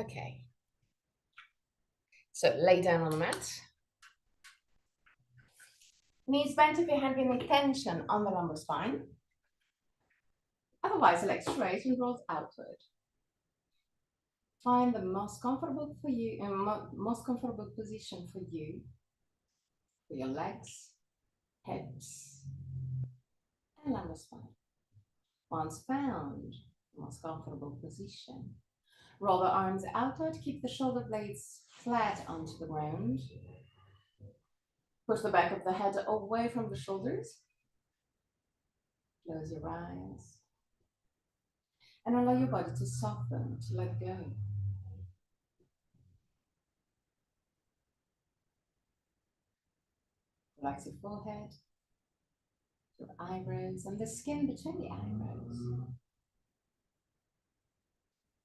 Okay. So lay down on the mat. Knees bent if your hand feeling tension on the lumbar spine. Otherwise, legs straight and rolls outward. Find the most comfortable for you, most comfortable position for you, for your legs, hips, and lumbar spine. Once found, the most comfortable position, roll the arms outward, keep the shoulder blades flat onto the ground. Push the back of the head away from the shoulders. Close your eyes. And allow your body to soften, to let go. Relax your forehead, your eyebrows, and the skin between the eyebrows.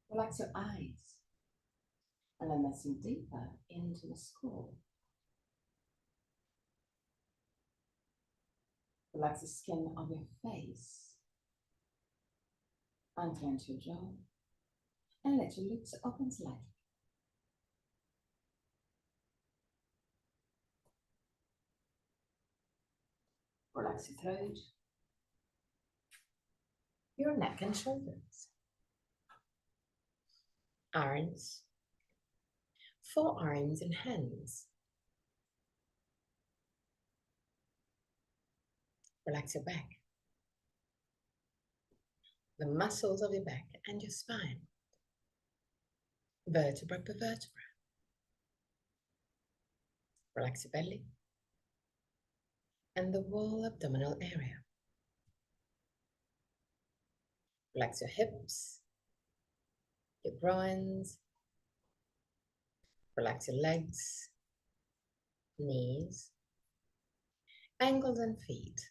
Relax your eyes, and let them sink deeper into the skull. Relax the skin of your face, unclench your jaw, and let your lips open slightly. Relax your throat, your neck and shoulders, arms, forearms and hands. Relax your back, the muscles of your back and your spine, vertebra per vertebra. Relax your belly and the whole abdominal area. Relax your hips, your groins. Relax your legs, knees, ankles and feet.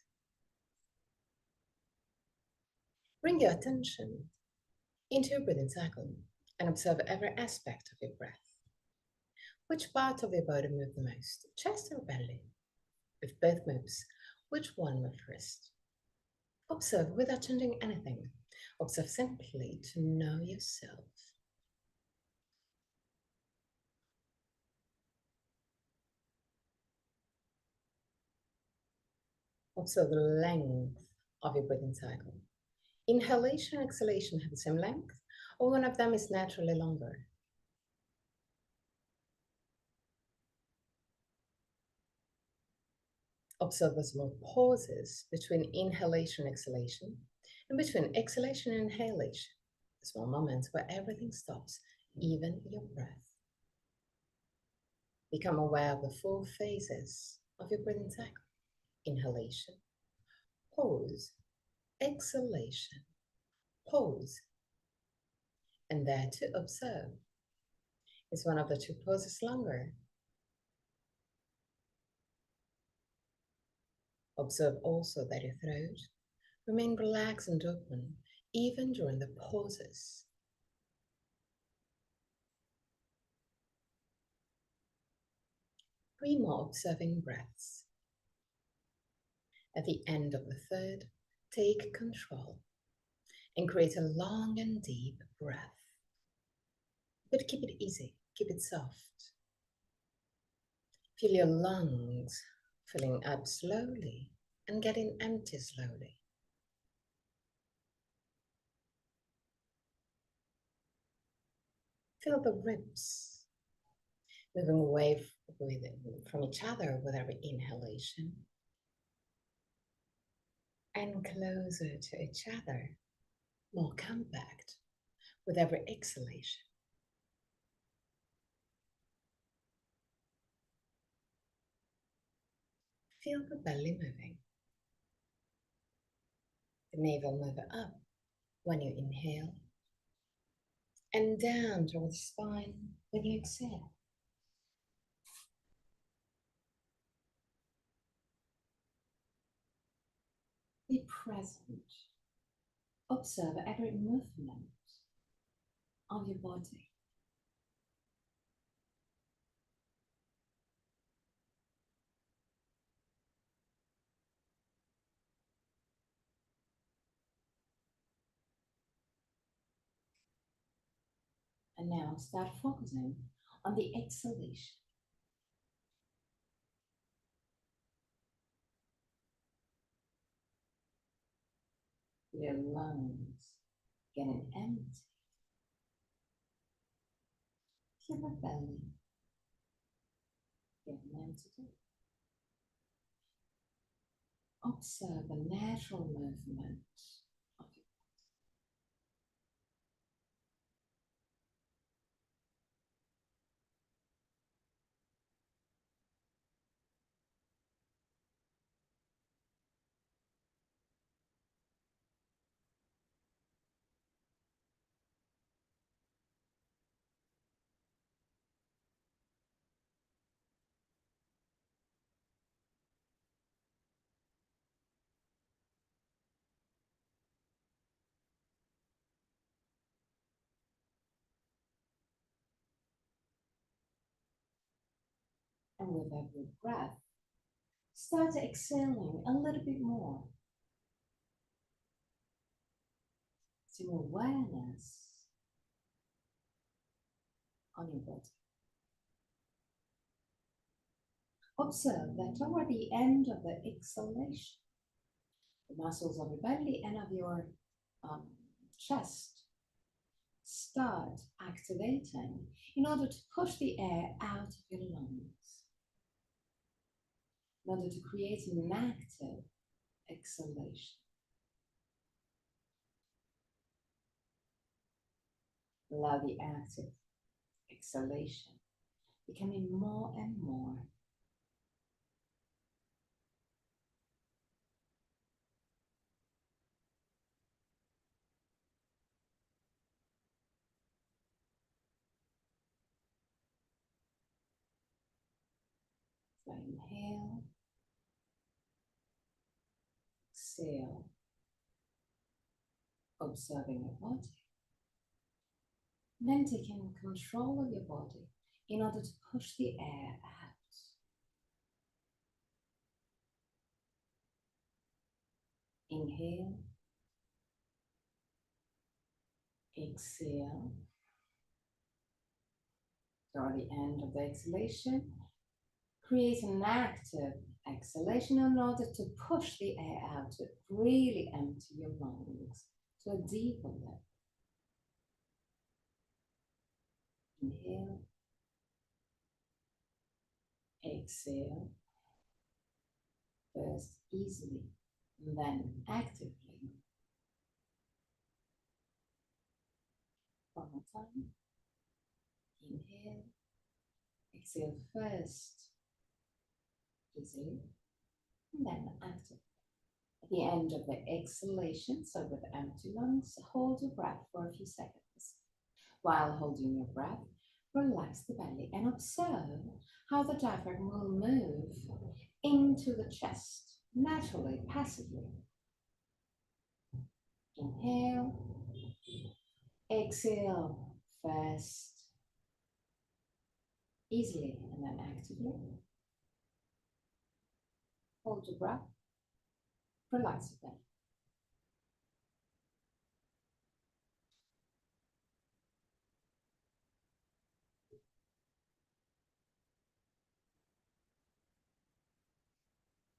Bring your attention into your breathing cycle and observe every aspect of your breath. Which part of your body moves the most, chest or belly? If both moves, which one moves first? Observe without changing anything. Observe simply to know yourself. Observe the length of your breathing cycle. Inhalation and exhalation have the same length, or one of them is naturally longer. Observe the small pauses between inhalation and exhalation, and between exhalation and inhalation, the small moments where everything stops, even your breath. Become aware of the 4 phases of your breathing cycle. Inhalation, pause, exhalation, pause. And there to observe. Is one of the 2 pauses longer? Observe also that your throat remains relaxed and open, even during the pauses. 3 more observing breaths. At the end of the 3rd, take control and create a long and deep breath. But keep it easy, keep it soft. Feel your lungs filling up slowly and getting empty slowly. Feel the ribs moving away from each other with every inhalation and closer to each other, more compact with every exhalation. Feel the belly moving. The navel move up when you inhale and down towards the spine when you exhale. Be present. Observe every movement of your body. And now start focusing on the exhalation. Your lungs getting empty. Feel your belly getting empty. Observe the natural movement of your And with every breath, start exhaling a little bit more. To awareness on your body. Observe that toward the end of the exhalation, the muscles of your belly and of your chest start activating in order to push the air out of your lungs, in order to create an active exhalation. Allow the active exhalation becoming more and more. So inhale, exhale, observing your body. Then taking control of your body in order to push the air out. Inhale, exhale. Toward the end of the exhalation, create an active exhalation in order to push the air out, to really empty your lungs to a deeper level. Inhale, exhale, first easily, and then actively. One more time. Inhale, exhale first, easily, and then actively. At the end of the exhalation, so with empty lungs, hold your breath for a few seconds. While holding your breath, relax the belly and observe how the diaphragm will move into the chest, naturally, passively. Inhale, exhale, first, easily, and then actively. Hold your breath, relax the belly.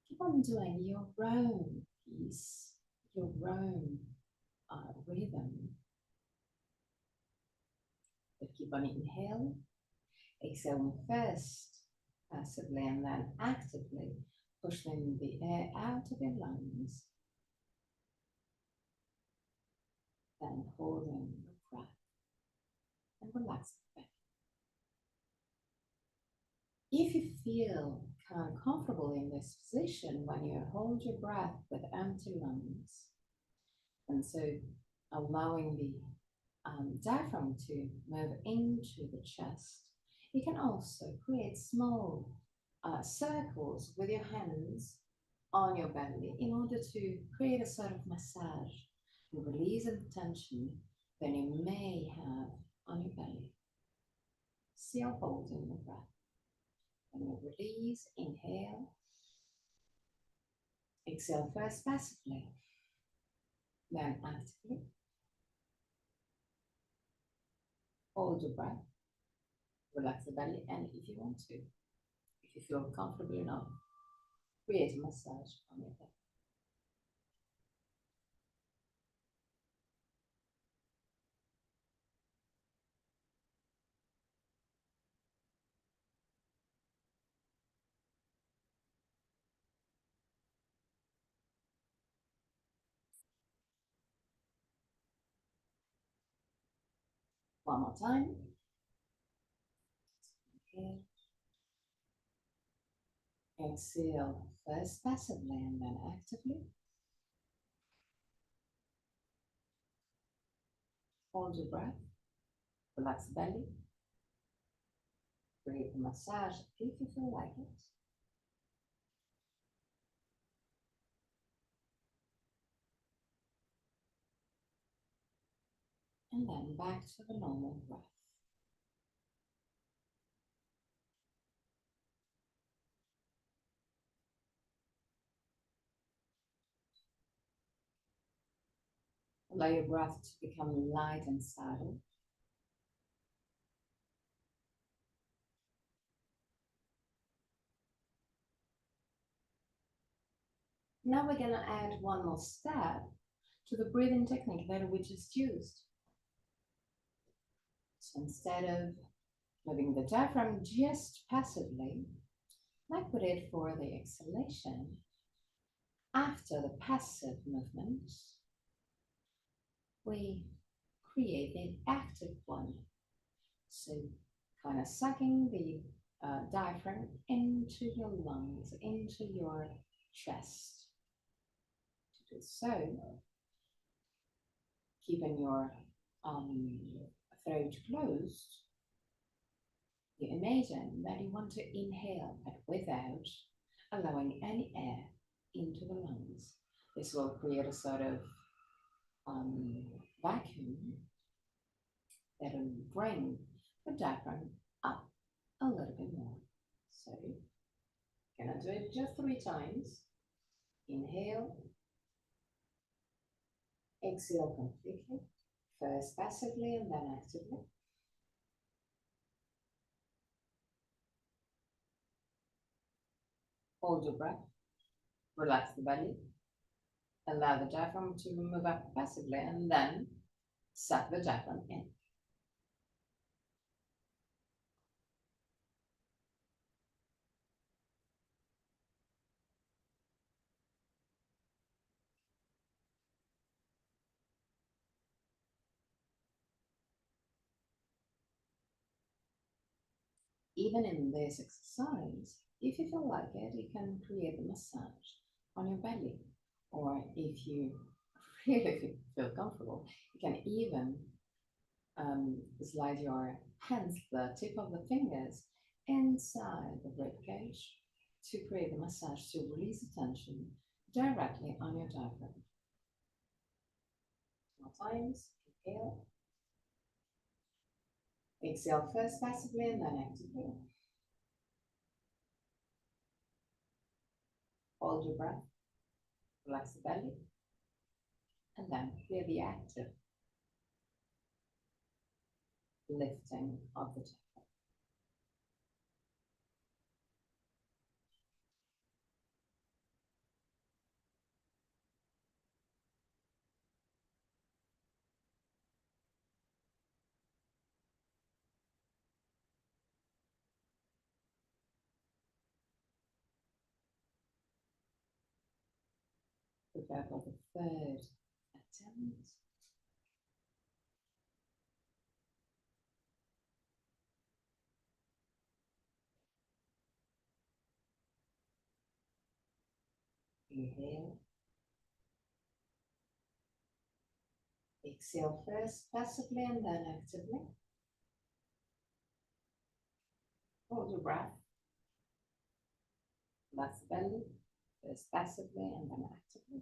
Keep on doing your own piece, your own rhythm. But keep on inhaling, exhaling first, passively, and then actively pushing the air out of your lungs. Then holding your breath and relax the belly. If you feel kind of comfortable in this position when you hold your breath with empty lungs, and so allowing the diaphragm to move into the chest, you can also create small circles with your hands on your belly in order to create a sort of massage and release the tension that you may have on your belly. Still holding the breath. And you release, inhale, exhale first passively, then actively. Hold your breath, relax the belly, and if you want to, if you feel comfortable enough, create a massage on your back. One more time. Okay. Exhale, first passively and then actively. Hold your breath, relax the belly, create a massage if you feel like it. And then back to the normal breath. Allow your breath to become light and subtle. Now we're gonna add one more step to the breathing technique that we just used. So instead of moving the diaphragm just passively, like we did for the exhalation, after the passive movement, we create the active one. So kind of sucking the diaphragm into your lungs, into your chest. To do so, keeping your throat closed, you imagine that you want to inhale, but without allowing any air into the lungs. This will create a sort of vacuum that will bring the diaphragm up a little bit more. So, gonna do it just 3 times. Inhale, exhale completely, first passively and then actively. Hold your breath, relax the belly, allow the diaphragm to move up passively, and then suck the diaphragm in. Even in this exercise, if you feel like it, you can create a massage on your belly. Or if you really feel comfortable, you can even slide your hands, the tip of the fingers, inside the rib cage to create a massage to release the tension directly on your diaphragm. More times, inhale. Exhale first passively and then actively. Hold your breath, relax the belly, and then feel the active lifting of the diaphragm. Prepare for the third attempt. Inhale. Exhale first passively and then actively. Hold your breath. Relax the belly, first passively and then actively.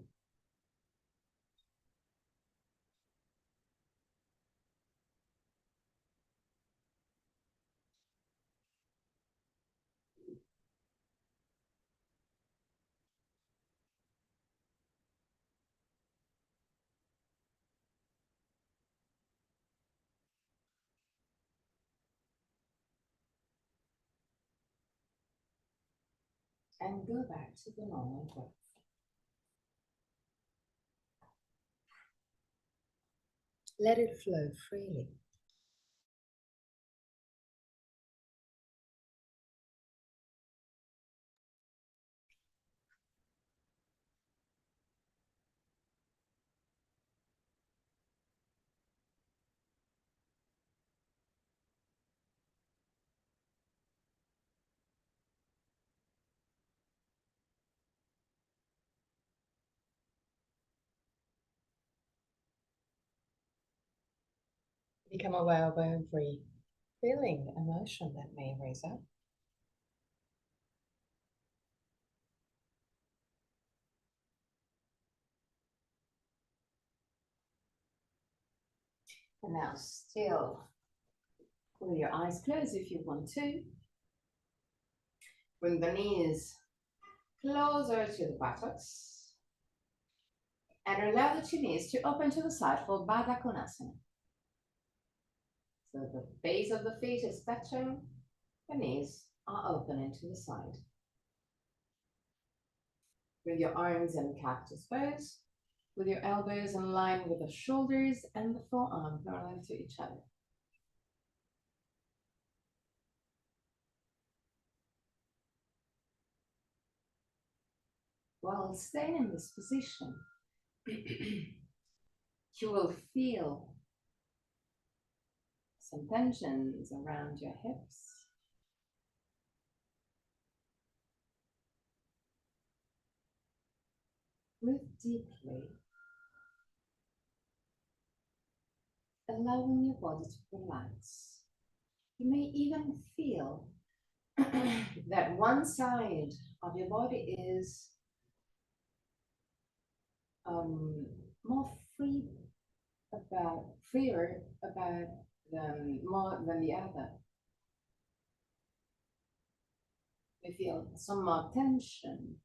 and go back to the normal breath. Let it flow freely. Become aware of every feeling, emotion that may raise up. And now still with your eyes closed if you want to. Bring the knees closer to the buttocks. And allow the two knees to open to the side for Baddha Konasana. So the base of the feet is touching, the knees are opening to the side. Bring your arms in cactus pose, with your elbows in line with the shoulders and the forearm parallel to each other. While staying in this position, you will feel some tensions around your hips. Breathe deeply, allowing your body to relax. You may even feel that one side of your body is more freer about more than the other. You feel some more tension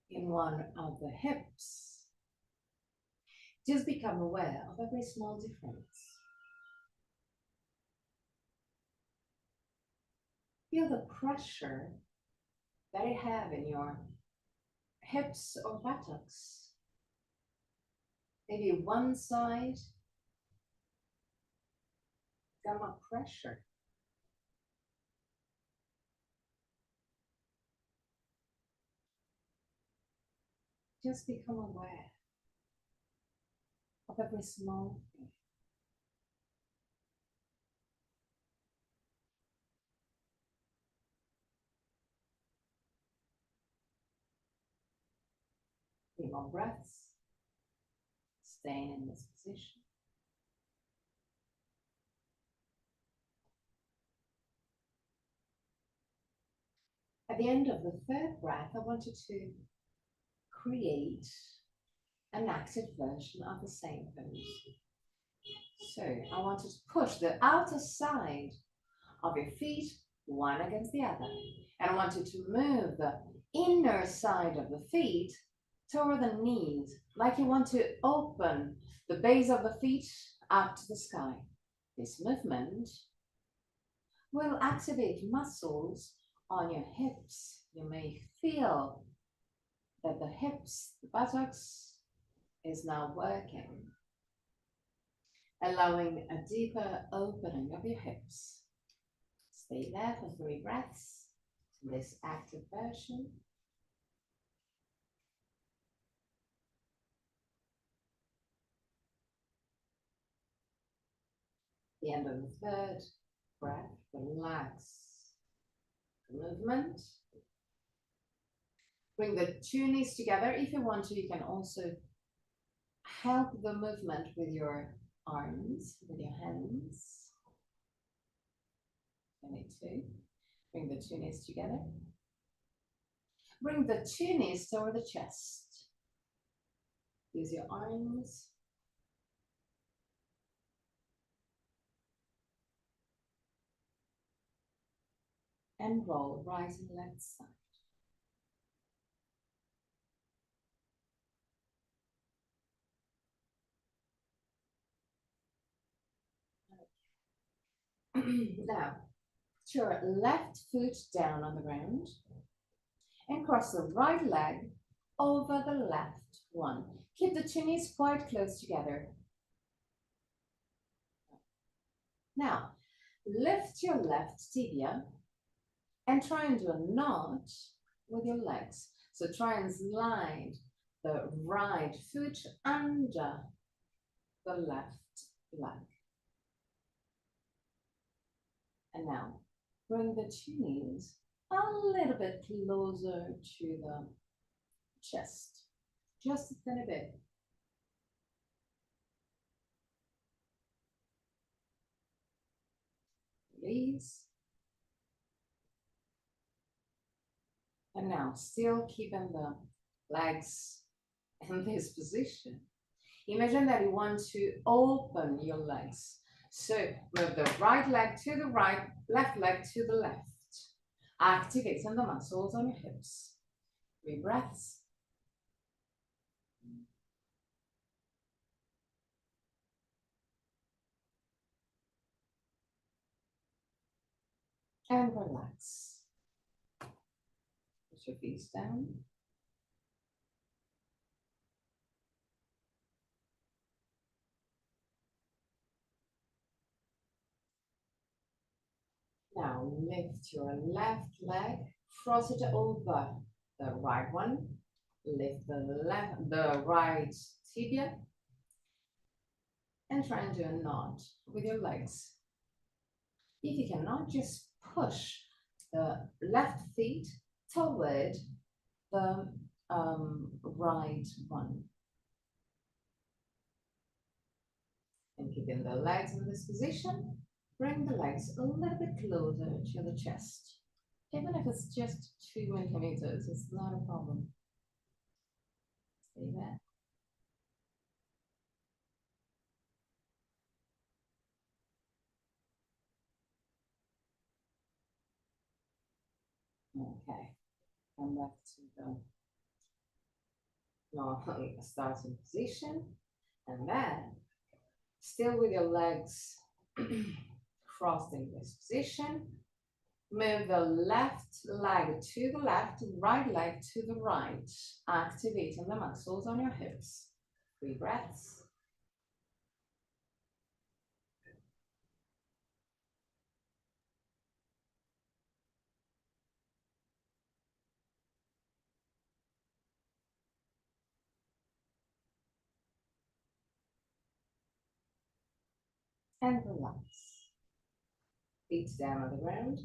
in one of the hips. Just become aware of every small difference. Feel the pressure that you have in your hips or buttocks. Maybe one side got more pressure. Just become aware of every small thing. Few more breaths, staying in this position. At the end of the third breath, I want you to create an active version of the same pose. So I want you to push the outer side of your feet one against the other. And I want you to move the inner side of the feet toward the knees, like you want to open the base of the feet up to the sky. This movement will activate muscles on your hips. You may feel that the hips, the buttocks, is now working, allowing a deeper opening of your hips. Stay there for 3 breaths in this active version. The end of the third breath, relax the movement. Bring the 2 knees together. If you want to, you can also help the movement with your arms, with your hands. 22. Bring the 2 knees together. Bring the 2 knees toward the chest. Use your arms. And roll right and left side. Now, put your left foot down on the ground And cross the right leg over the left one. Keep the two knees quite close together. Now, lift your left tibia and try and do a knot with your legs. So try and slide the right foot under the left leg. And now, bring the two knees a little bit closer to the chest, just a tiny bit. Release. And now, still keeping the legs in this position. Imagine that you want to open your legs. So move the right leg to the right, left leg to the left. Activating the muscles on your hips. 3 breaths. And relax. Put your feet down. Now lift your left leg, cross it over the right one. Lift the right tibia. And try and do a knot with your legs. If you cannot, just push the left feet toward the right one. And keeping the legs in this position, bring the legs a little bit closer to the chest. Even if it's just 2 millimeters, it's not a problem. Stay there. Okay, come back to the starting position, and then still with your legs crossed in this position, move the left leg to the left, right leg to the right, activating the muscles on your hips. 3 breaths. And relax. Feet down on the ground,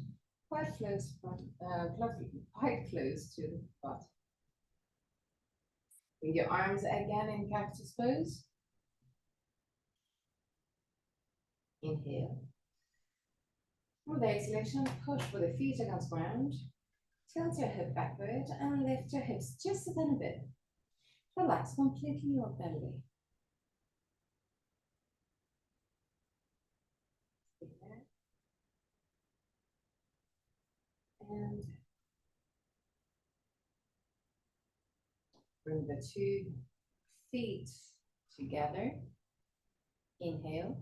quite close to the butt. Bring your arms again in cactus pose. Inhale. With the exhalation, push with the feet against ground. Tilt your hip backward and lift your hips just a little bit. Relax completely your belly. And bring the 2 feet together. Inhale.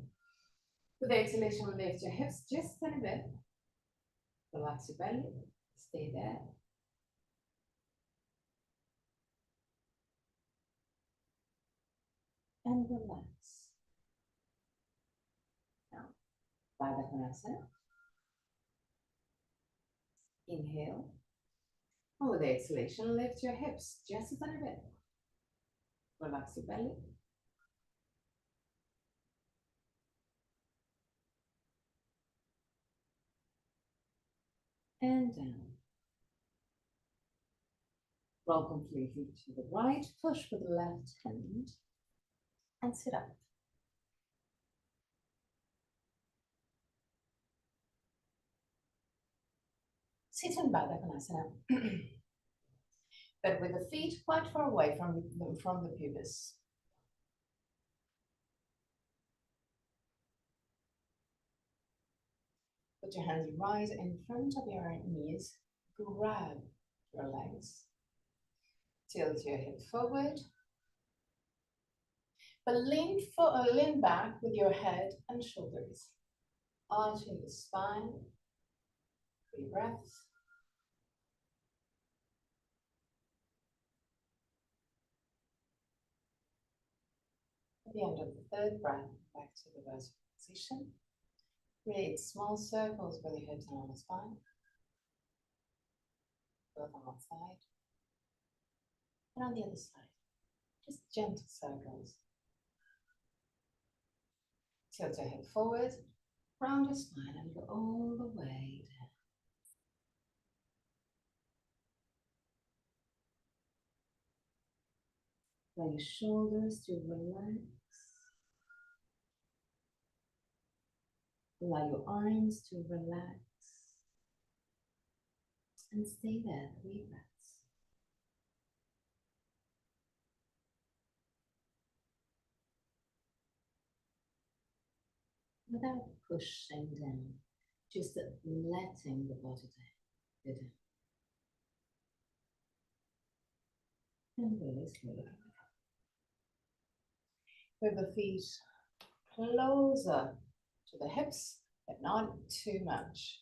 With the exhalation, lift your hips just a little bit. Relax your belly. Stay there. And relax. Now, Baddha Konasana. Inhale. And with the exhalation, lift your hips just a little bit. Relax your belly. And down. Roll completely to the right. Push with the left hand. And sit up. Sit in Baddha Konasana. But with the feet quite far away from the pubis. Put your hands right in front of your knees. Grab your legs. Tilt your hip forward. But lean back with your head and shoulders. Arching the spine. 3 breaths. At the end of the third breath, back to the vertical position. Create small circles with your hips and on the spine, both on one side and on the other side. Just gentle circles. Tilt your head forward, round your spine, and go all the way down. Allow your shoulders to relax. Allow your arms to relax. And stay there, 3 breaths. Without pushing down, just letting the body go down. And really slowly. With the feet closer to the hips, but not too much.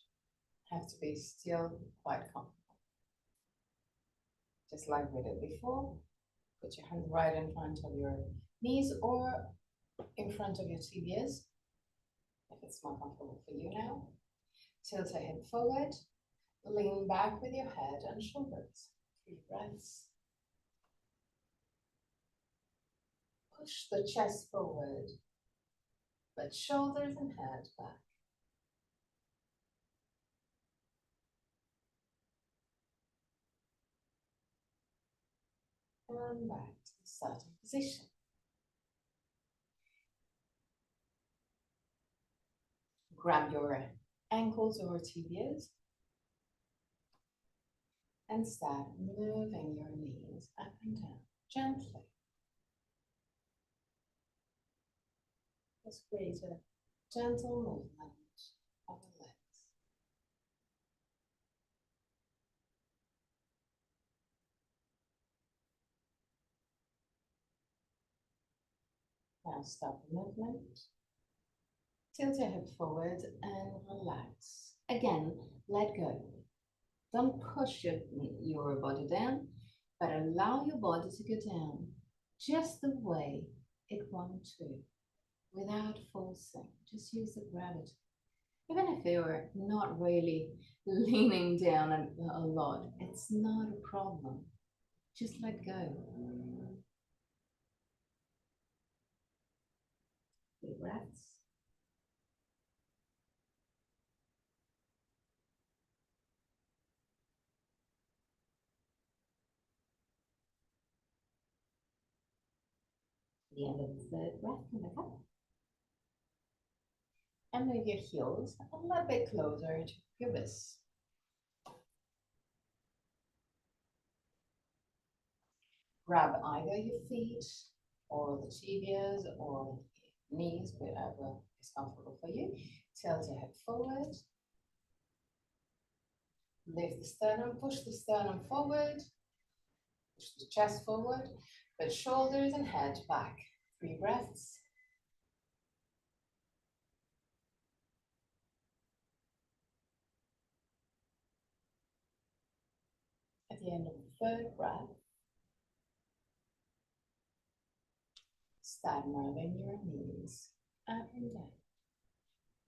Have to be still quite comfortable. Just like we did before, put your hand right in front of your knees or in front of your tibias, if it's more comfortable for you now. Tilt your head forward, lean back with your head and shoulders. 3 breaths. Push the chest forward, but shoulders and head back. And back to the starting position. Grab your ankles or tibias and start moving your knees up and down gently. Just create a gentle movement of the legs. Now stop the movement. Tilt your hip forward and relax. Again, let go. Don't push your body down, but allow your body to go down just the way it wants to, without forcing. Just use the gravity. Even if you're not really leaning down a lot, it's not a problem. Just let go. 3 breaths. The end of the third breath, come back up. And move your heels a little bit closer to your pubis. Grab either your feet or the tibias or the knees, whatever is comfortable for you. Tilt your head forward. Lift the sternum, push the sternum forward. Push the chest forward, but shoulders and head back. 3 breaths. At the end of the third breath, start moving your knees up and down,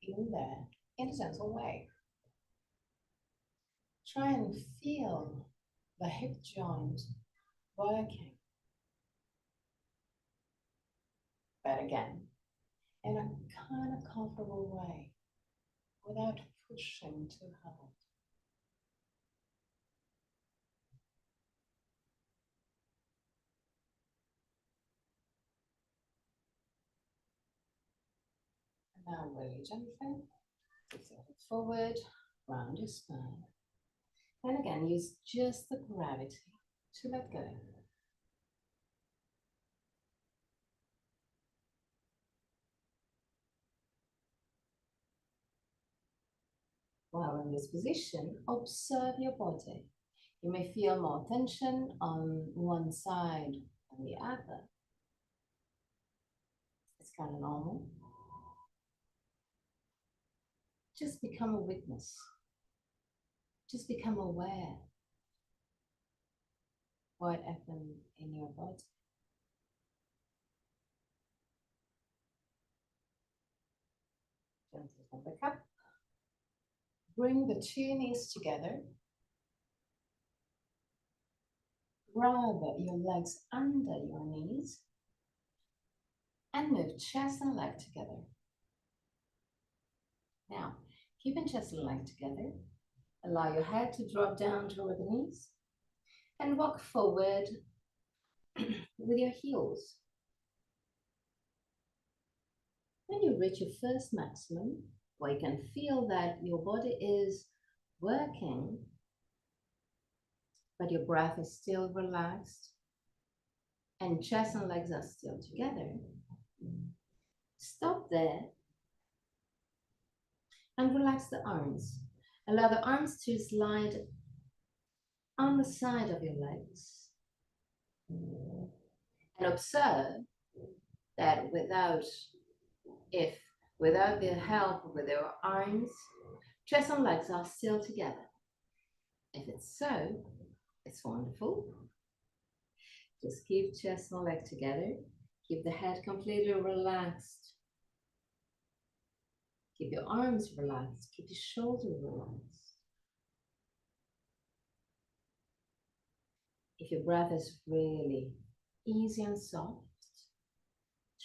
in there, in a gentle way. Try and feel the hip joint working. But again, in a kind of comfortable way, without pushing too hard. And now really gently, take your head forward, round your spine. And again, use just the gravity to let go. While in this position, observe your body. You may feel more tension on one side than the other. It's kind of normal. Just become a witness. Just become aware what happened in your body. Gently come back up. Bring the two knees together. Grab your legs under your knees and move chest and leg together. Now, keeping chest and leg together, allow your head to drop down toward the knees and walk forward with your heels. When you reach your first maximum, where you can feel that your body is working, but your breath is still relaxed and chest and legs are still together, stop there and relax the arms. Allow the arms to slide on the side of your legs. And observe that without the help with your arms, chest and legs are still together. If it's so, it's wonderful. Just keep chest and leg together. Keep the head completely relaxed. Keep your arms relaxed. Keep your shoulder relaxed. If your breath is really easy and soft,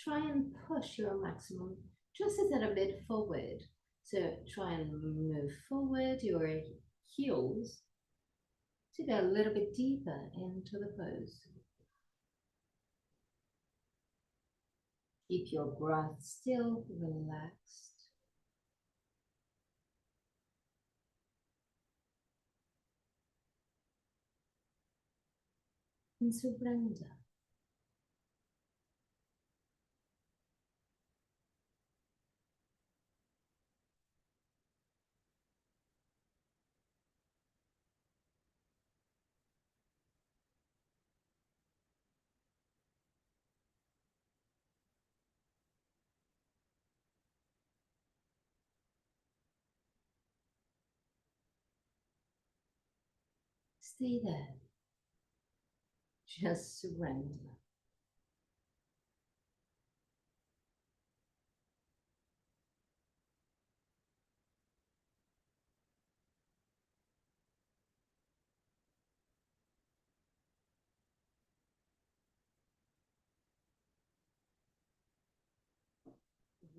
try and push your maximum just a little bit forward. So try and move forward your heels to go a little bit deeper into the pose. Keep your breath still relaxed. And surrender. Stay there. Just surrender.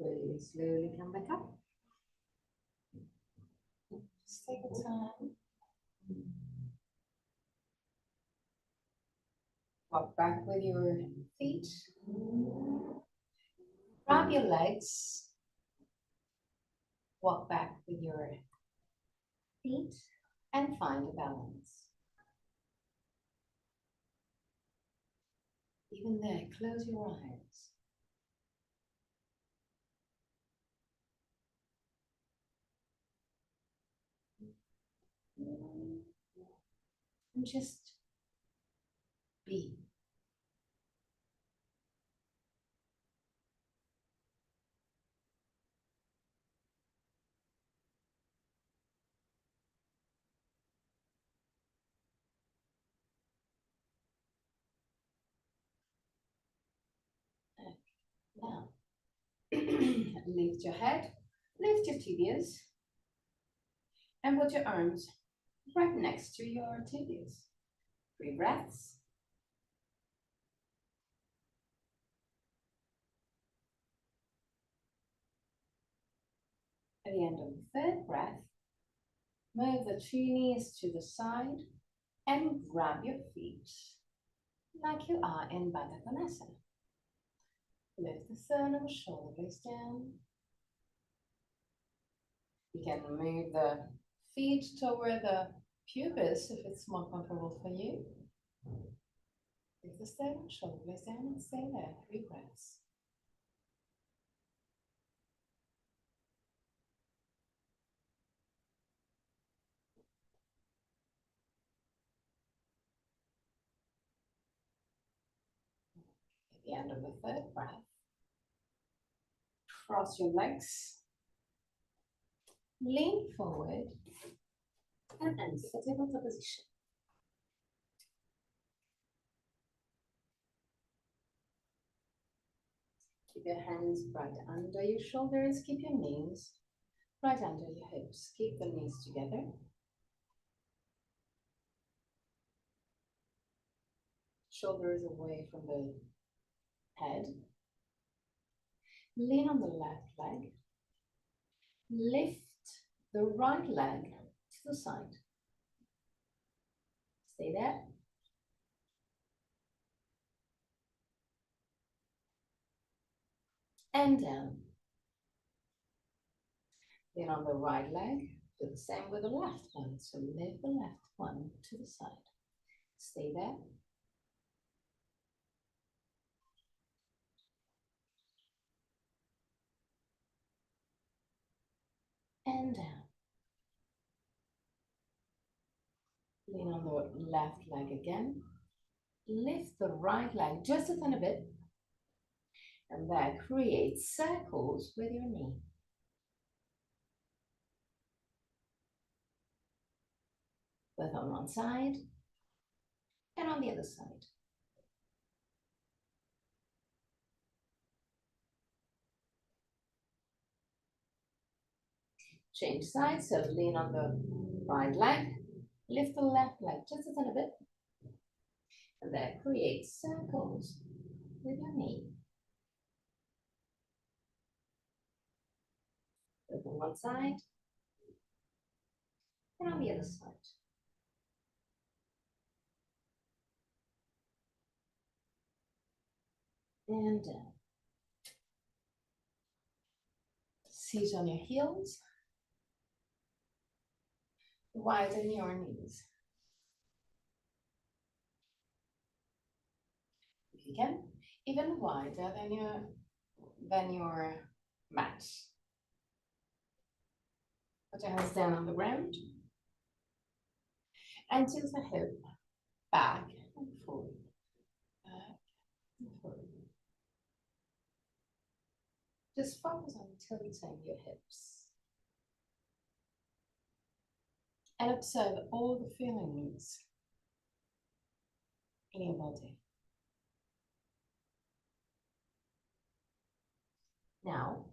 Really slowly come back up. Just take your time. Walk back with your feet. Grab your legs. Walk back with your feet and find a balance. Even there, close your eyes. And just be. Now, lift your head, lift your tibias, and put your arms right next to your tibias. 3 breaths. At the end of the 3rd breath, move the 2 knees to the side and grab your feet like you are in Baddha Konasana. Lift the sternum, shoulder blades down. You can move the feet toward the pubis if it's more comfortable for you. Lift the sternum, shoulder blades down, and stay there. 3 breaths. At the end of the 3rd breath, cross your legs, lean forward, and enter the tabletop position. Keep your hands right under your shoulders, keep your knees right under your hips. Keep the knees together. Shoulders away from the head. Lean on the left leg. Lift the right leg to the side. Stay there. And down. Lean on the right leg. Do the same with the left one. So lift the left one to the side. Stay there. And down. Lean on the left leg again. Lift the right leg just a tiny bit. And there, create circles with your knee. Both on one side and on the other side. Change sides, so lean on the right leg, lift the left leg just a little bit, and then create circles with your knee. Both on one side and on the other side. And down. Sit on your heels. Widen your knees. If you can, even wider than your mat. Put your hands down on the ground. And tilt the hip back and forward. Back and forward. Just focus on tilting your hips. And observe all the feelings in your body. Now,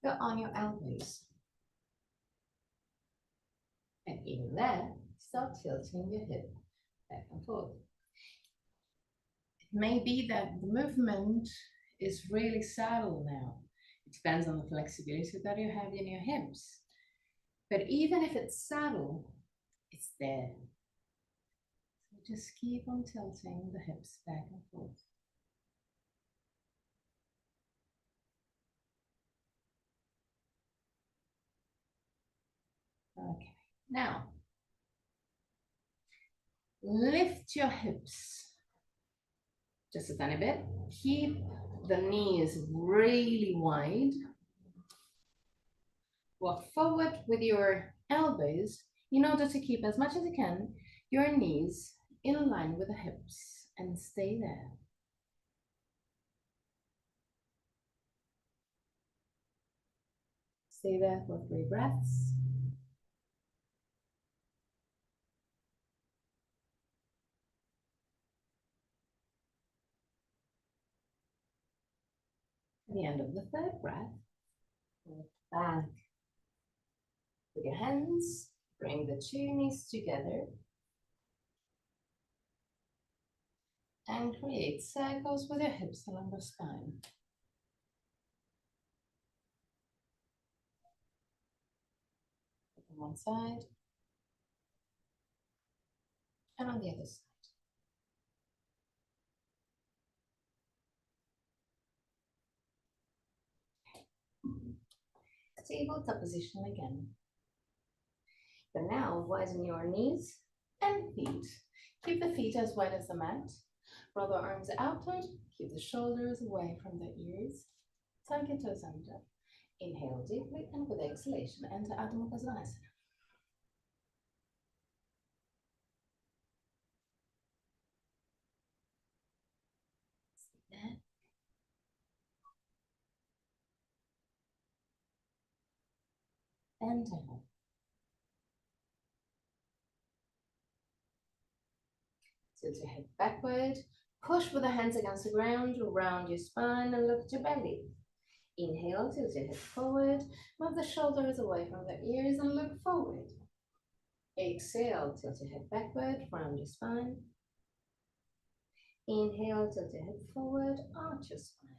go on your elbows. And even there, start tilting your hip back and forth. It may be that the movement is really subtle now. It depends on the flexibility that you have in your hips. But even if it's subtle, it's there. So just keep on tilting the hips back and forth. Okay, now lift your hips just a tiny bit. Keep the knees really wide. Walk forward with your elbows in order to keep as much as you can your knees in line with the hips and stay there. Stay there for 3 breaths. At the end of the 3rd breath, lift back with your hands. Bring the 2 knees together and create circles with your hips along the spine. On one side and on the other side. Tabletop position again. But now widen your knees and feet. Keep the feet as wide as the mat. Roll the arms outward. Keep the shoulders away from the ears. Tuck your toes under. Inhale deeply and with exhalation enter Adho Mukha Svanasana. And down. Tilt your head backward. Push with the hands against the ground, around your spine and look at your belly. Inhale, tilt your head forward, move the shoulders away from the ears and look forward. Exhale, tilt your head backward, round your spine. Inhale, tilt your head forward, arch your spine.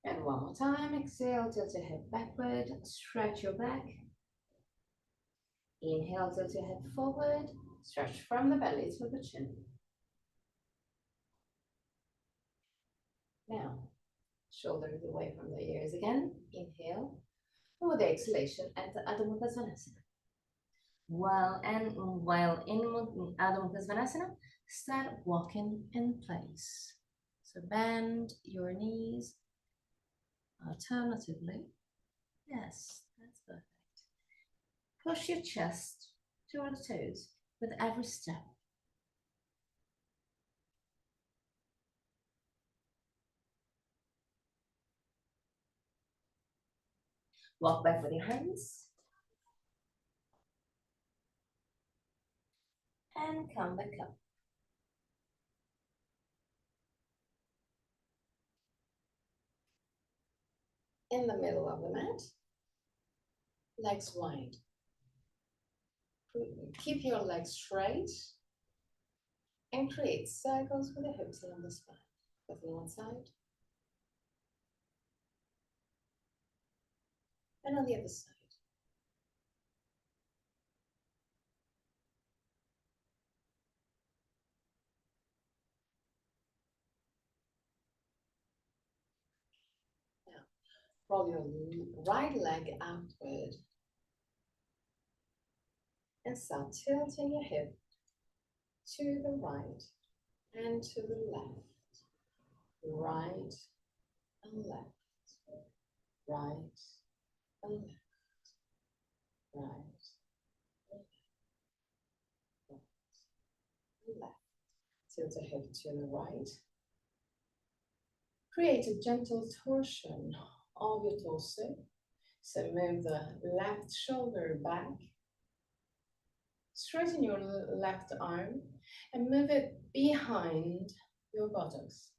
And one more time, exhale, tilt your head backward, stretch your back. Inhale, tilt your head forward, stretch from the belly to the chin. Now, shoulders away from the ears again. Inhale. And with the exhalation, enter Adho Mukha Svanasana. While in Adho Mukha Svanasana, start walking in place. So bend your knees. Alternatively, yes, that's perfect. Push your chest toward the toes with every step. Walk back with your hands. And come back up. In the middle of the mat, legs wide. Keep your legs straight and create circles with the hips along the spine. Both on one side and on the other side. Now, roll your right leg outward and start tilting your hip to the right and to the left. Right and left. Right and left. Right and left. Right and left. Tilt the hip to the right. Create a gentle torsion of your torso. So move the left shoulder back. Straighten your left arm and move it behind your buttocks.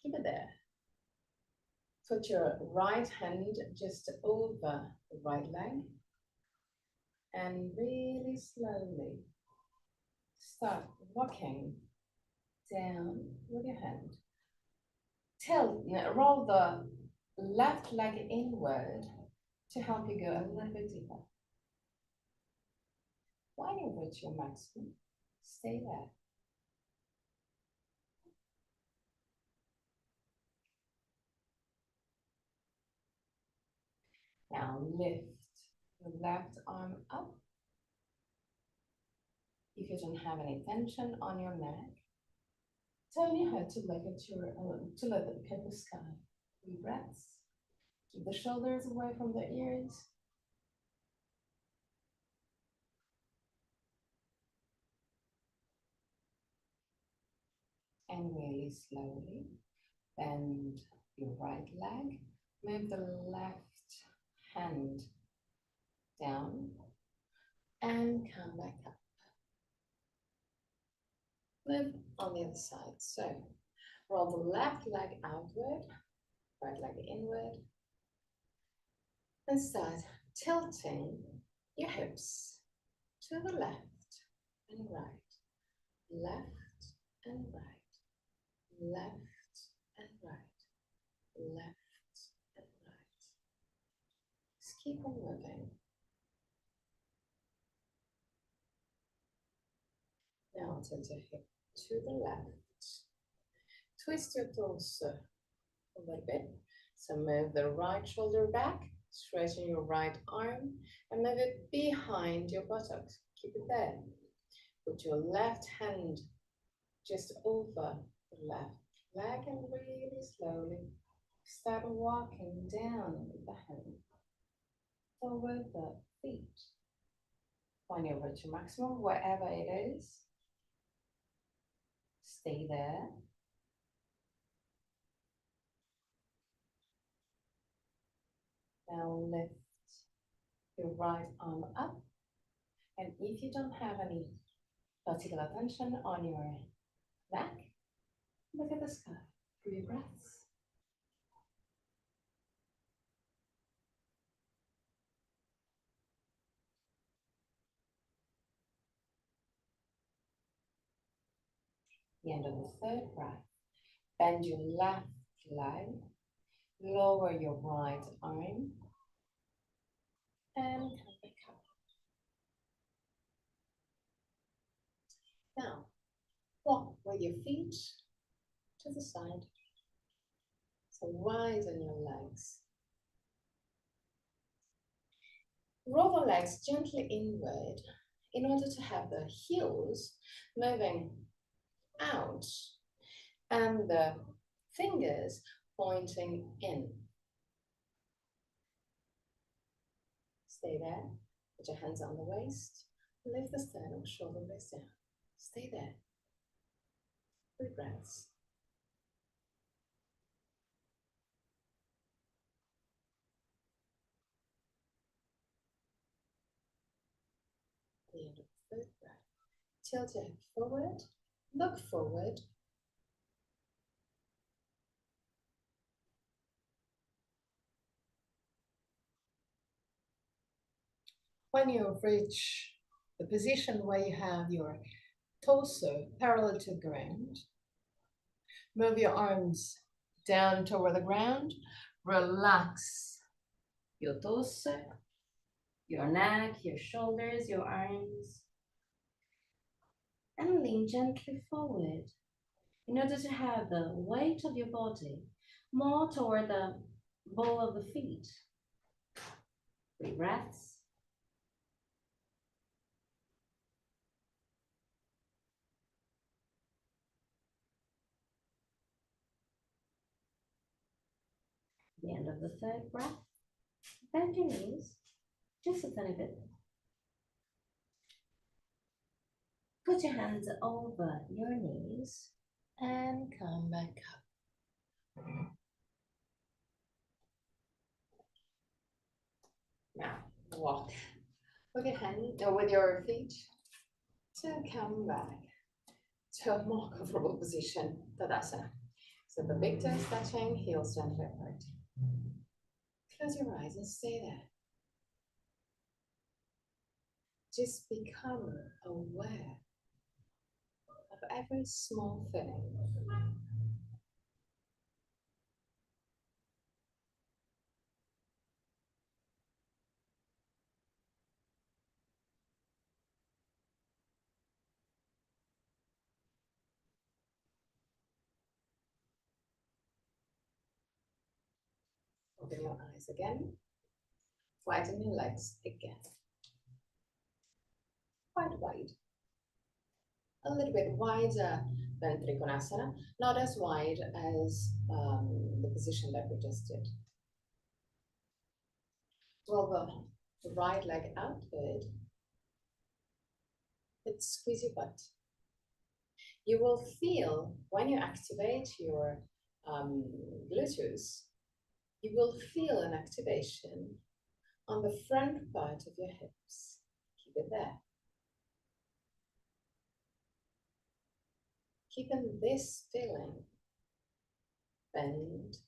Keep it there. Put your right hand just over the right leg and really slowly start walking down with your hand. Roll the left leg inward to help you go a little bit deeper. When you reach your maximum, stay there. Now lift the left arm up. If you don't have any tension on your neck, turn your head to look at the sky. 3 breaths. Keep the shoulders away from the ears. And really slowly bend your right leg. Move the left hand down and come back up. Move on the other side. So roll the left leg outward, right leg inward, and start tilting your hips to the left and right, left and right, left and right, left and right. Just keep on moving. Now tilt your hip to the left. Twist your torso a little bit. So move the right shoulder back, straighten your right arm, and move it behind your buttocks. Keep it there. Put your left hand just over the left leg and really slowly start walking down with the hand toward the feet. When you reach your maximum, wherever it is, stay there. Now lift your right arm up, and if you don't have any particular tension on your neck, look at the sky. 3 breaths. The end of the third breath. Bend your left leg, lower your right arm, and come back up. Now, walk with your feet to the side. So widen your legs. Roll the legs gently inward in order to have the heels moving out and the fingers pointing in. Stay there. Put your hands on the waist. Lift the sternum, shoulder blades down. Stay there. 3 breaths. The end of the third breath. Tilt your head forward. Look forward. When you reach the position where you have your torso parallel to the ground, move your arms down toward the ground. Relax your torso, your neck, your shoulders, your arms. And lean gently forward in order to have the weight of your body more toward the ball of the feet. 3 breaths. The end of the third breath. Bend your knees just a tiny bit. Put your hands over your knees and come back up. Now walk with your hand or with your feet to come back to a more comfortable position, Tadasana. So the big toes touching, heels gently apart. Close your eyes and stay there. Just become aware of every small feeling. Open your eyes again. Widen your legs again. Quite wide. A little bit wider than Trikonasana, not as wide as the position that we just did. Roll the right leg outward. Let's squeeze your butt. You will feel when you activate your gluteus, you will feel an activation on the front part of your hips. Keep it there. Keeping this feeling, bend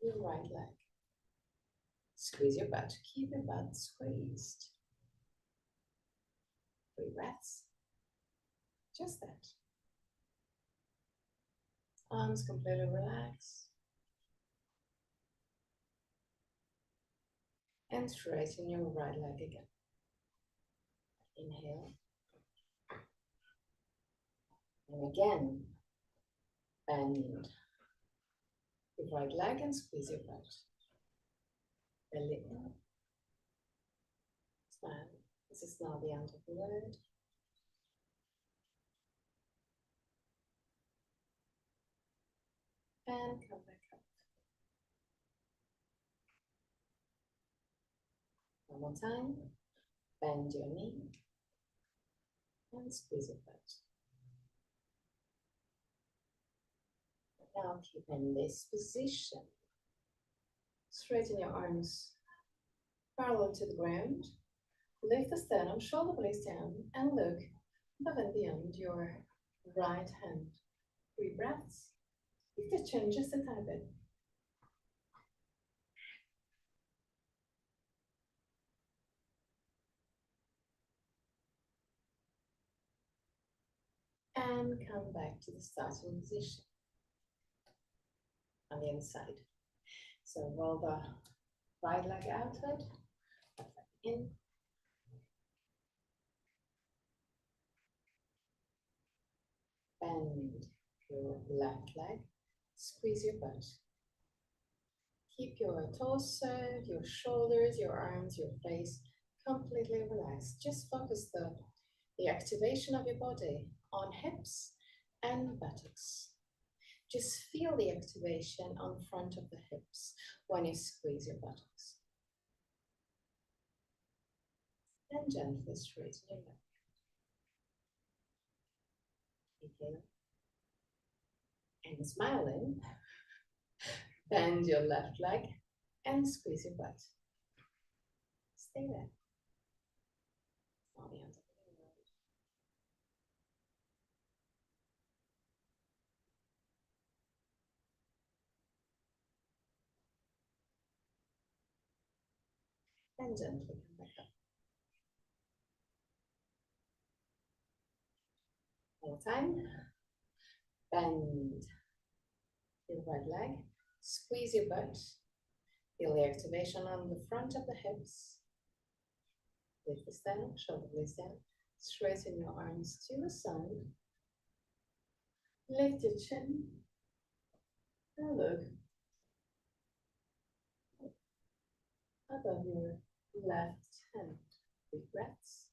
your right leg. Squeeze your butt. Keep your butt squeezed. 3 breaths. Just that. Arms completely relaxed. And straighten your right leg again. Inhale. And again, bend your right leg and squeeze your butt. Belly in. Smile. This is now the end of the word. And come back up. One more time. Bend your knee and squeeze your butt. Now keep in this position. Straighten your arms parallel to the ground. Lift the sternum, shoulder blades down, and look above and beyond your right hand. 3 breaths. Lift the chin just a tiny bit. And come back to the starting position on the inside. So roll the right leg outward, left leg in. Bend your left leg, squeeze your butt. Keep your torso, your shoulders, your arms, your face completely relaxed. Just focus the activation of your body on hips and buttocks. Just feel the activation on front of the hips when you squeeze your buttocks. And gently straighten your neck. Okay. And smiling, bend your left leg and squeeze your butt. Stay there. On the end of the road. And gently come back up. One more time. Bend your right leg, squeeze your butt. Feel the activation on the front of the hips. Lift the sternum, shoulder blades down. Straighten your arms to the side. Lift your chin. And look above your left hand. Big breaths.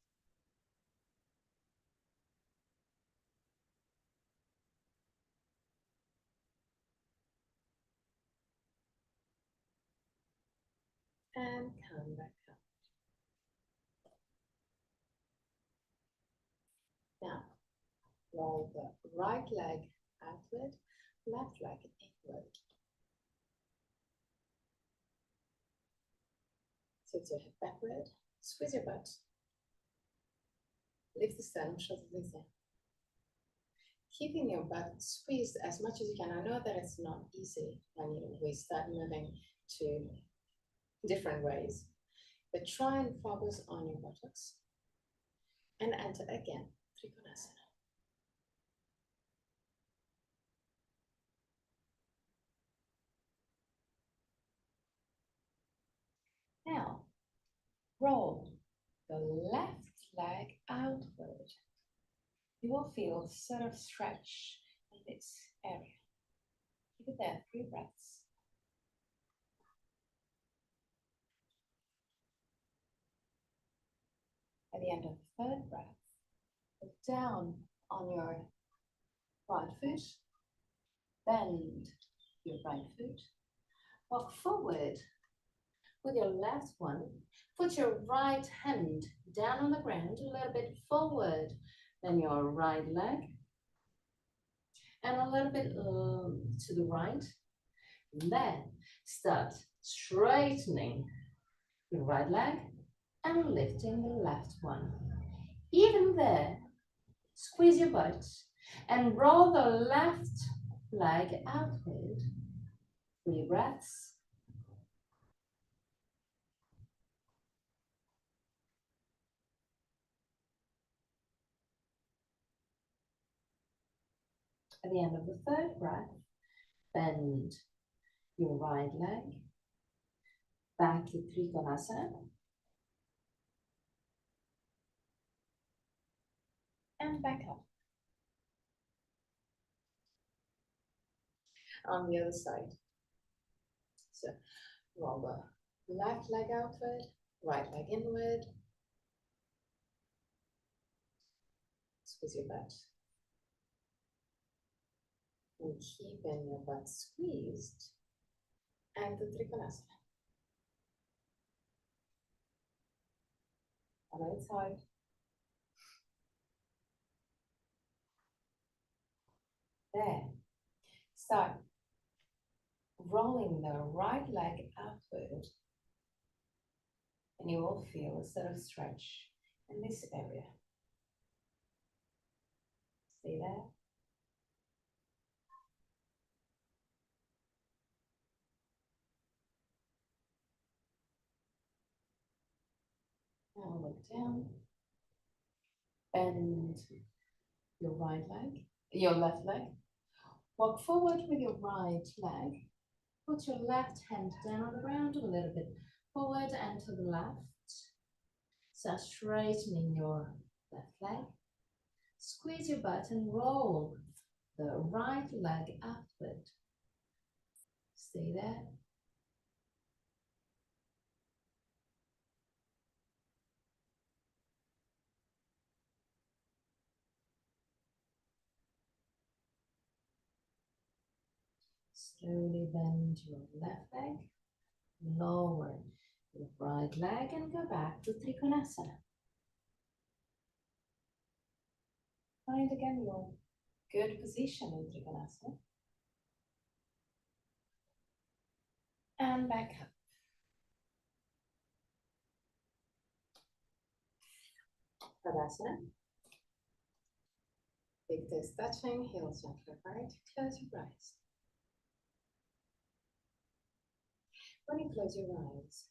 And come back up. Now, roll the right leg outward, left leg inward. Tilt your head backward, squeeze your butt. Lift the sternum, shoulder blades down. Keeping your butt squeezed as much as you can. I know that it's not easy when we start moving to different ways, but try and focus on your buttocks and enter again, Trikonasana. Now, roll the left leg outward. You will feel sort of stretch in this area. Keep it there, 3 breaths. At the end of the 3rd breath, look down on your right foot, bend your right foot, walk forward with your left one, put your right hand down on the ground, a little bit forward than your right leg, and a little bit to the right. And then start straightening your right leg and lifting the left one. Even there, squeeze your butt and roll the left leg outward. 3 breaths. At the end of the 3rd breath, bend your right leg back to Trikonasana and back up. On the other side. So roll the left leg outward, right leg inward. Squeeze your butt. And keeping your butt squeezed. And the Trikonasana. On the other side. There. Start rolling the right leg outward. And you will feel a sort of stretch in this area. Stay there. Now look down. Bend your right leg your left leg. Walk forward with your right leg. Put your left hand down on the ground, a little bit forward and to the left. Start straightening your left leg. Squeeze your butt and roll the right leg upward. Stay there. Slowly bend your left leg, lower your right leg and go back to Trikonasana. Find again your good position in Trikonasana. And back up. Tadasana. Big toes touching, heels gently apart. Close your eyes. When you close your eyes,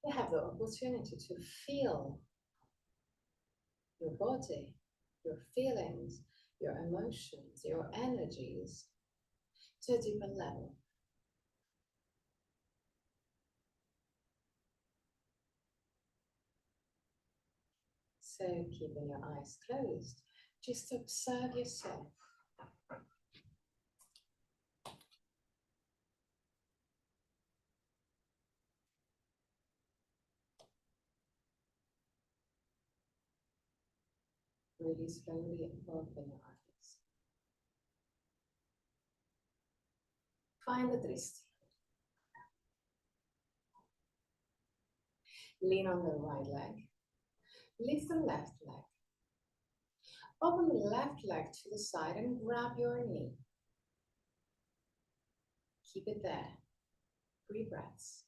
you have the opportunity to feel your body, your feelings, your emotions, your energies to a deeper level. So keeping your eyes closed, just observe yourself. Really slowly open your eyes. Find the drishti. Lean on the right leg. Lift the left leg. Open the left leg to the side and grab your knee. Keep it there. 3 breaths.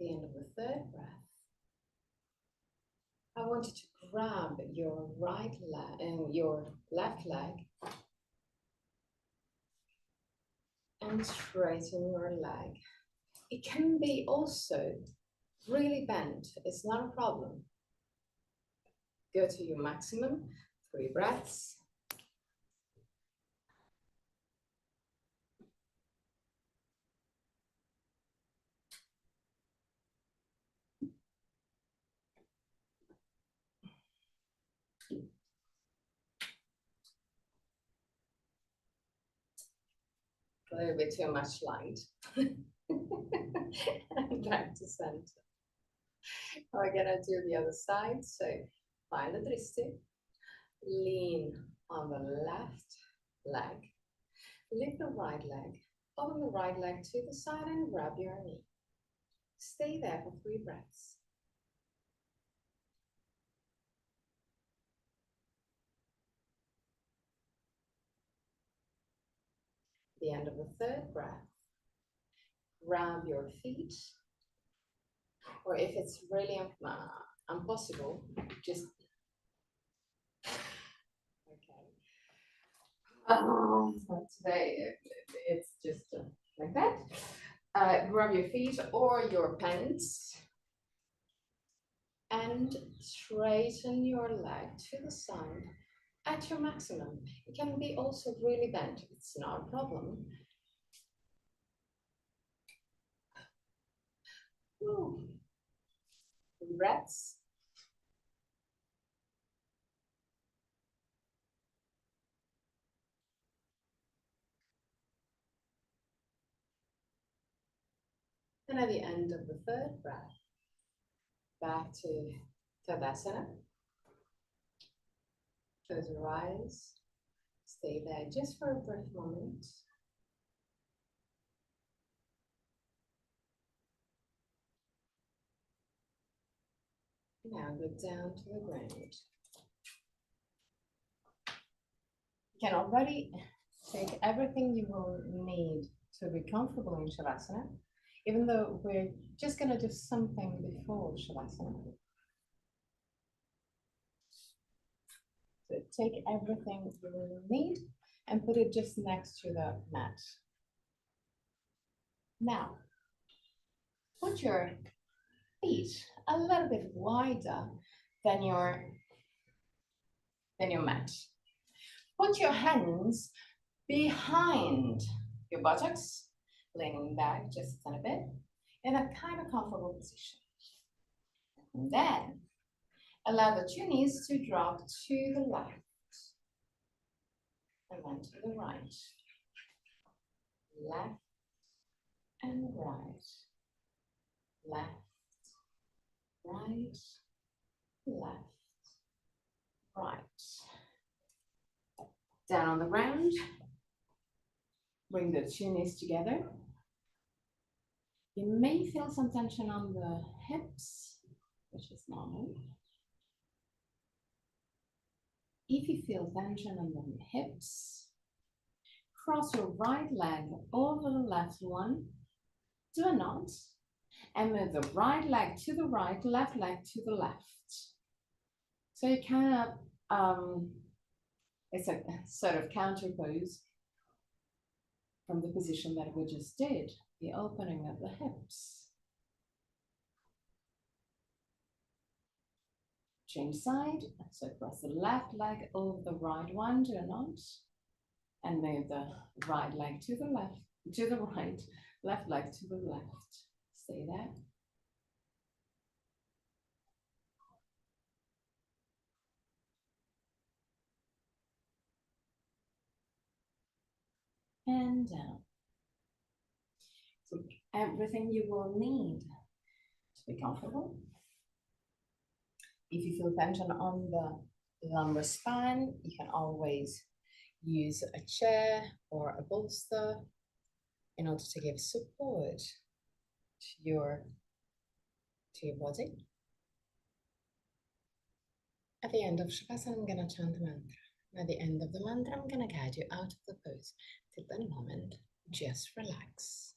At the end of the 3rd breath, I want you to grab your right leg and your left leg and straighten your leg. It can be also really bent. It's not a problem. Go to your maximum. 3 breaths. A little bit too much light. And back to center. We're gonna do the other side. So find the drishti. Lean on the left leg. Lift the right leg. Open the right leg to the side and grab your knee. Stay there for 3 breaths. The end of the 3rd breath, grab your feet, or if it's really impossible, just okay. So today it's just like that. Grab your feet or your pants and straighten your leg to the side at your maximum. It can be also really bent. It's not a problem. Breaths. And at the end of the 3rd breath, back to Tadasana. Close your eyes. Stay there just for a brief moment. Now go down to the ground. You can already take everything you will need to be comfortable in Shavasana, even though we're just going to do something before Shavasana. So take everything you will need and put it just next to the mat. Now, Put your feet a little bit wider than your mat. Put your hands behind your buttocks, leaning back just a little bit in a kind of comfortable position. And then allow the two knees to drop to the left and then to the right. Left and right. Left, right, left, right. Down on the ground. Bring the two knees together. You may feel some tension on the hips, which is normal. If you feel tension on the hips, cross your right leg over the left one, do a knot, and move the right leg to the right, left leg to the left. So you kind of, it's a sort of counter pose from the position that we just did, the opening of the hips. Change side, so cross the left leg over the right one, do a knot, and move the right leg to the left, to the right, left leg to the left. Stay there. And down. So everything you will need to be comfortable. If you feel tension on the lumbar spine, you can always use a chair or a bolster in order to give support to your body. At the end of Shavasana, I'm going to chant a mantra. At the end of the mantra, I'm going to guide you out of the pose. Till that moment, just relax.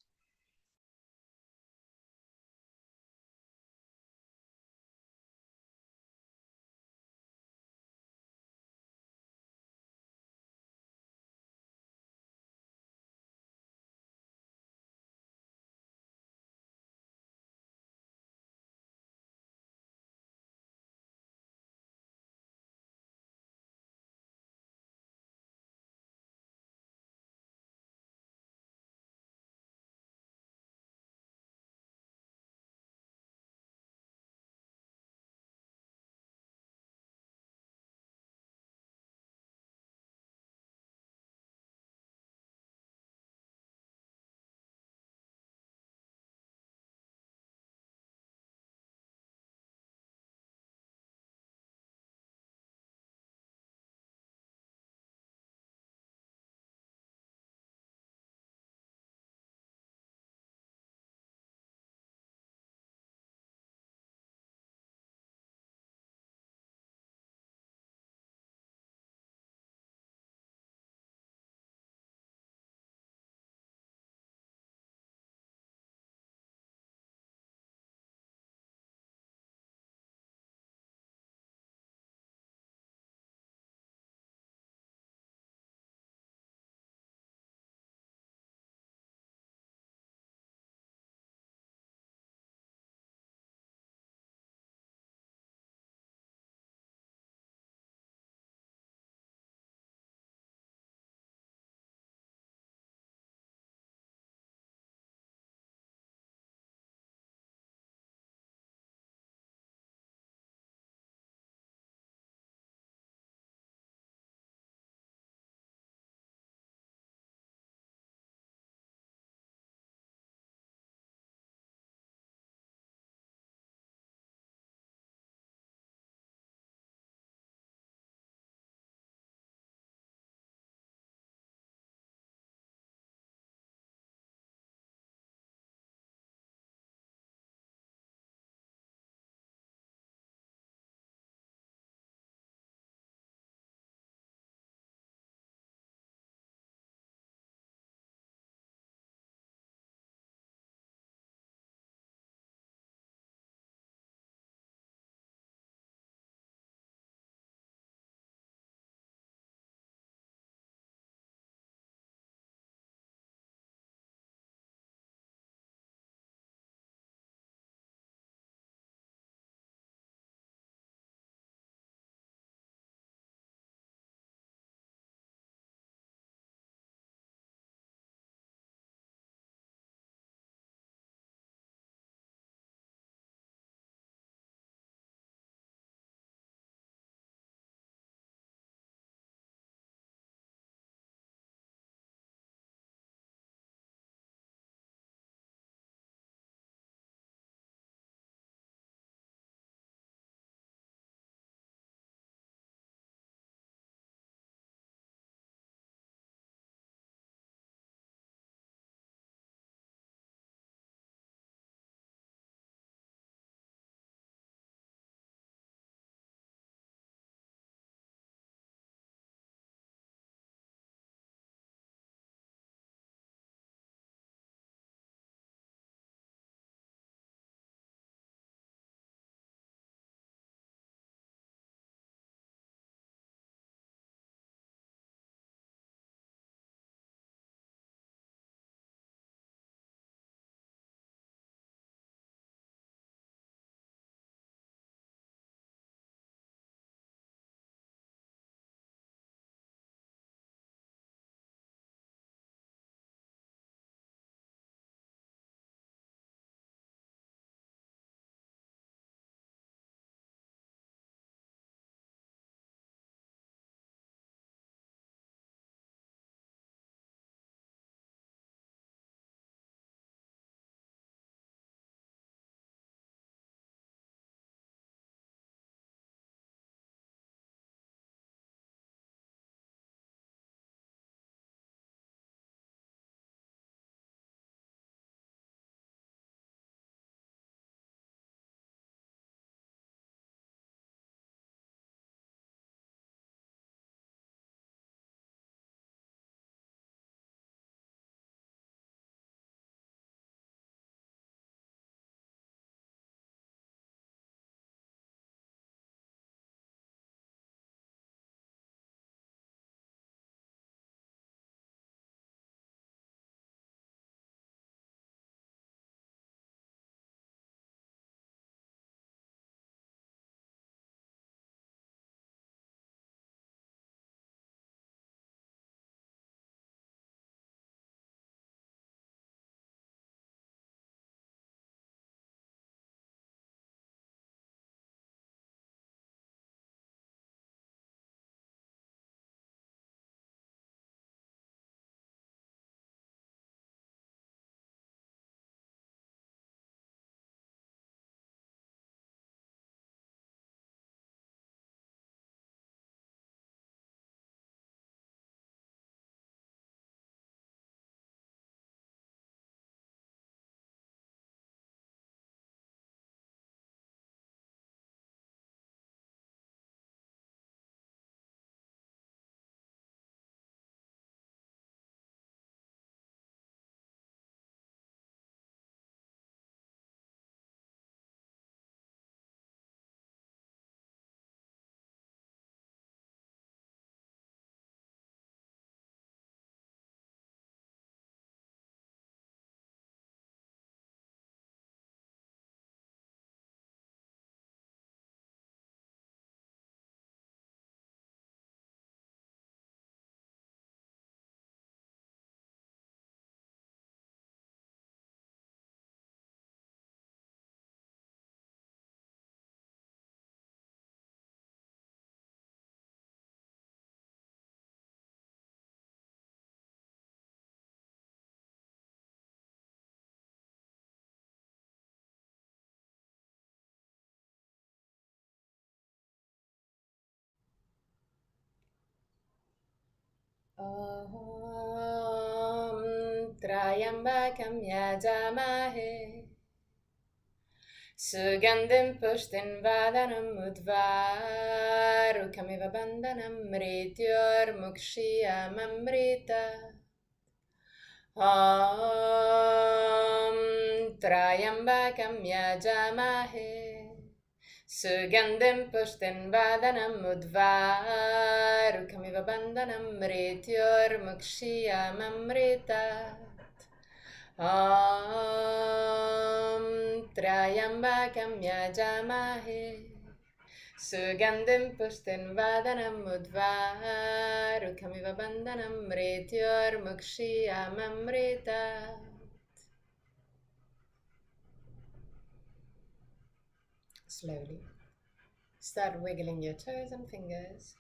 Om Trayambakam Yajamahe Sugandhim Pushtin Vadanam Udvarukamiva Bandhanam Mrityor Mukshiyam Amrita Om Trayambakam Yajamahe Sugandhim Pushtin Vadanam Udvarukamiva Bandhanam Mrityor Mukshiyam Amrita Om Trayambakam Yajamahe Sugandhim Pushtin Vadanam Udvarukamiva Bandhanam Mrityor Mukshiyam Amrita. Slowly start wiggling your toes and fingers.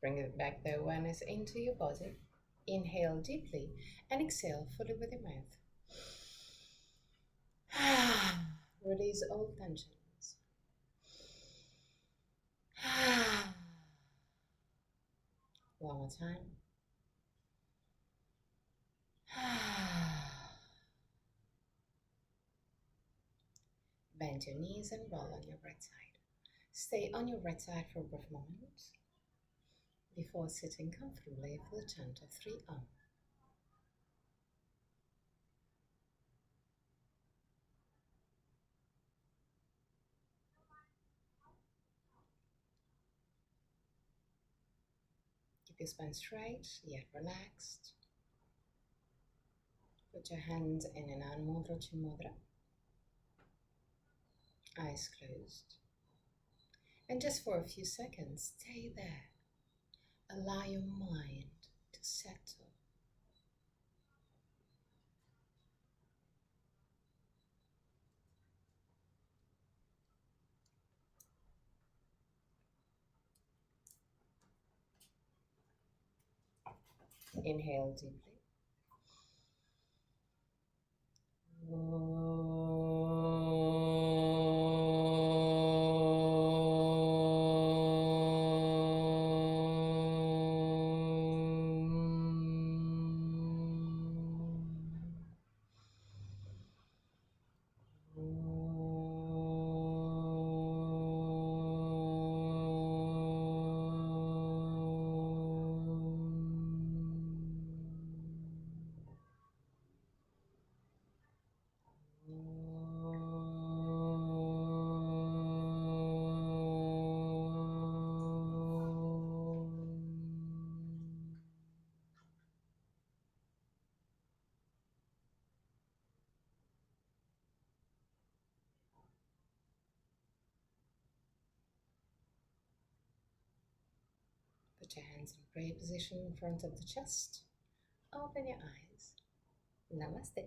Bring it back the awareness into your body. Inhale deeply and exhale fully with your mouth. Release all tensions. One more time. Bend your knees and roll on your right side. Stay on your right side for a brief moment before sitting comfortably for the chant of 3 Om. Keep your spine straight yet relaxed. Put your hands in an Anmudra Mudra. Eyes closed. And just for a few seconds, stay there. Allow your mind to settle. Inhale deeply. Put your hands in prayer position in front of the chest. Open your eyes. Namaste.